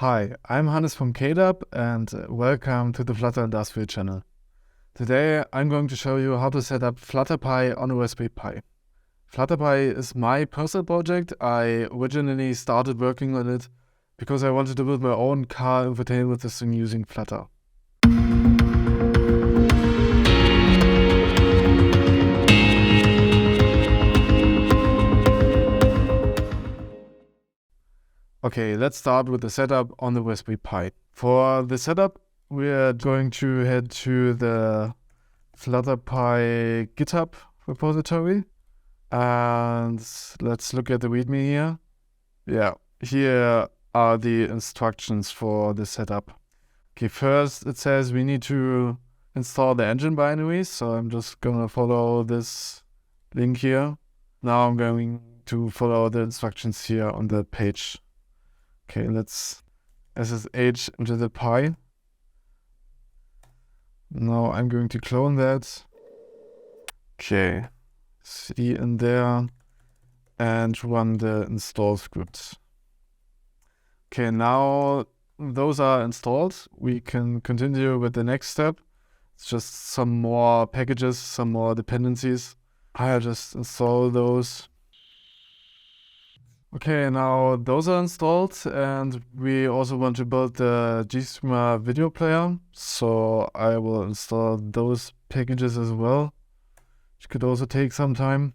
Hi, I'm Hannes from KDAP and welcome to the Flutter Industrial channel. Today I'm going to show you how to set up FlutterPy on a Raspberry Pi. FlutterPy is my personal project. I originally started working on it because I wanted to build my own car infotainment system using Flutter. Okay, let's start with the setup on the Raspberry Pi. For the setup, we're going to head to the FlutterPy GitHub repository. And let's look at the README here. Yeah, here are the instructions for the setup. Okay, first it says we need to install the engine binaries. So I'm just gonna follow this link here. Now I'm going to follow the instructions here on the page. Okay, let's SSH into the Pi. Now I'm going to clone that. Okay, cd in there and run the install script. Okay, now those are installed. We can continue with the next step. It's just some more packages, some more dependencies. I'll just install those. Okay, now those are installed, and we also want to build the GStreamer video player. So I will install those packages as well, which could also take some time.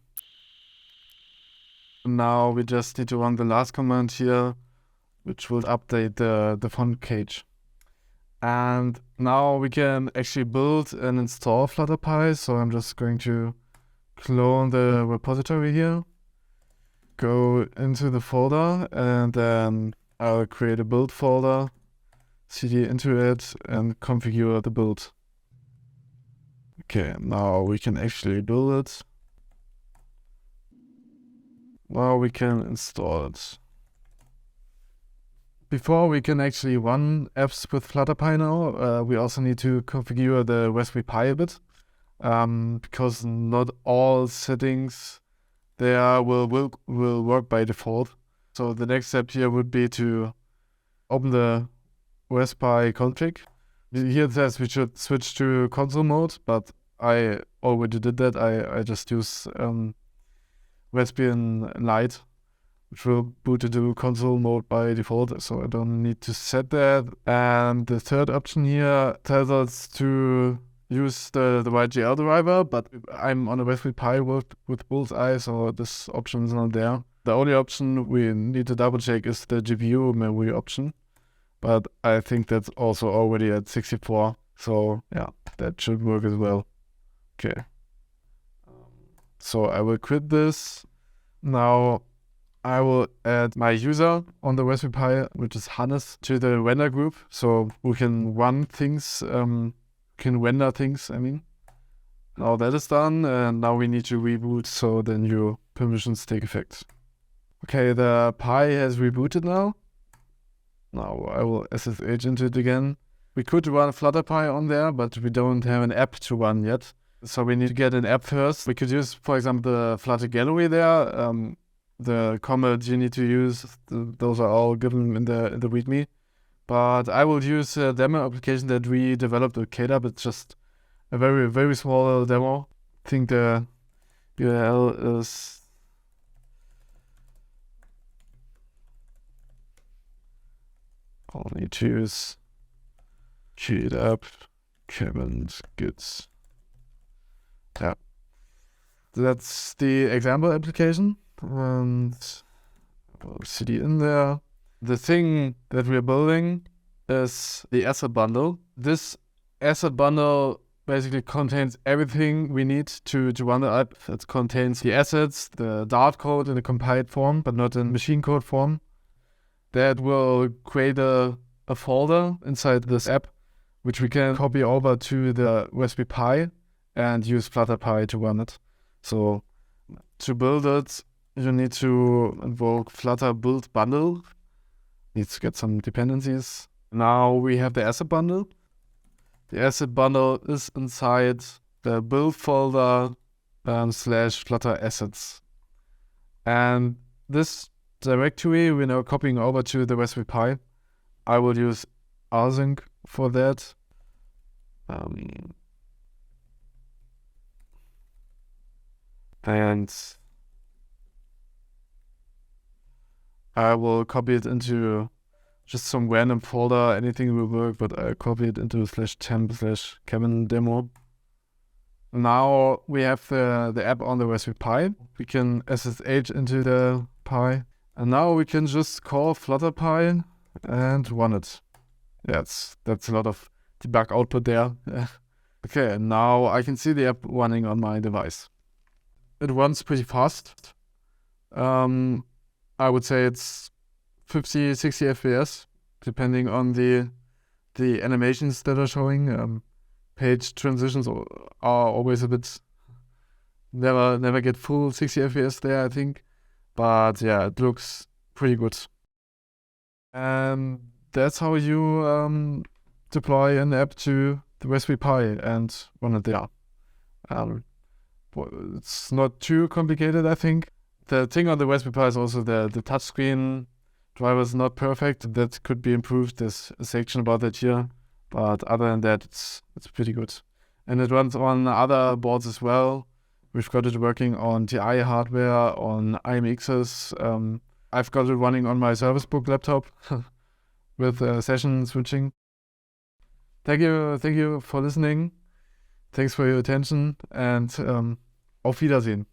Now we just need to run the last command here, which will update the font cage. And now we can actually build and install FlutterPy. So I'm just going to clone the repository here, go into the folder, and then I'll create a build folder, cd into it, and configure the build. Okay, now we can actually build it. Now we can install it. Before we can actually run apps with FlutterPy now, we also need to configure the Raspberry Pi a bit, because not all settings there will work by default. So the next step here would be to open the Raspberry config. Here it says we should switch to console mode, but I already did that. I just use Raspbian Lite, which will boot into console mode by default, so I don't need to set that. And the third option here tells us to use the YGL driver, but I'm on a Raspberry Pi with Bullseye, so this option is not there. The only option we need to double check is the GPU memory option, but I think that's also already at 64, so yeah, that should work as well. Okay. So I will quit this. Now I will add my user on the Raspberry Pi, which is Hannes, to the render group, so we can run things, can render things, I mean. Now that is done, and now we need to reboot so the new permissions take effect. Okay, the Pi has rebooted now. Now I will SSH into it again. We could run FlutterPy on there, but we don't have an app to run yet. So we need to get an app first. We could use, for example, the Flutter Gallery there. The commands you need to use, those are all given in the README. But I will use a demo application that we developed with KDAP. It's just a very, very small demo. I think the URL is I'll need to use KDAP command git. Yeah, that's the example application, and we'll cd in there. The thing that we're building is the asset bundle. This asset bundle basically contains everything we need to run the app. It contains the assets, the Dart code in a compiled form, but not in machine code form. That will create a folder inside this app, which we can copy over to the Raspberry Pi and use FlutterPy to run it. So to build it, you need to invoke flutter build bundle. Needs to get some dependencies. Now we have the asset bundle. The asset bundle is inside the build folder / flutter assets. And this directory we're now copying over to the Raspberry Pi. I will use rsync for that. And I will copy it into just some random folder. Anything will work, but I copy it into /temp/Kevin demo. Now we have the app on the Raspberry Pi. We can SSH into the Pi. And now we can just call FlutterPy and run it. Yeah, that's a lot of debug output there. Okay, now I can see the app running on my device. It runs pretty fast. I would say it's 50, 60 FPS, depending on the animations that are showing. Page transitions are always a bit never get full 60 FPS there, I think. But yeah, it looks pretty good. And that's how you deploy an app to the Raspberry Pi and run it there. It's not too complicated, I think. The thing on the Raspberry Pi is also the touchscreen driver is not perfect. That could be improved. There's a section about that here. But other than that, it's pretty good. And it runs on other boards as well. We've got it working on TI hardware, on IMXs. I've got it running on my Service Book laptop with session switching. Thank you for listening. Thanks for your attention and auf Wiedersehen.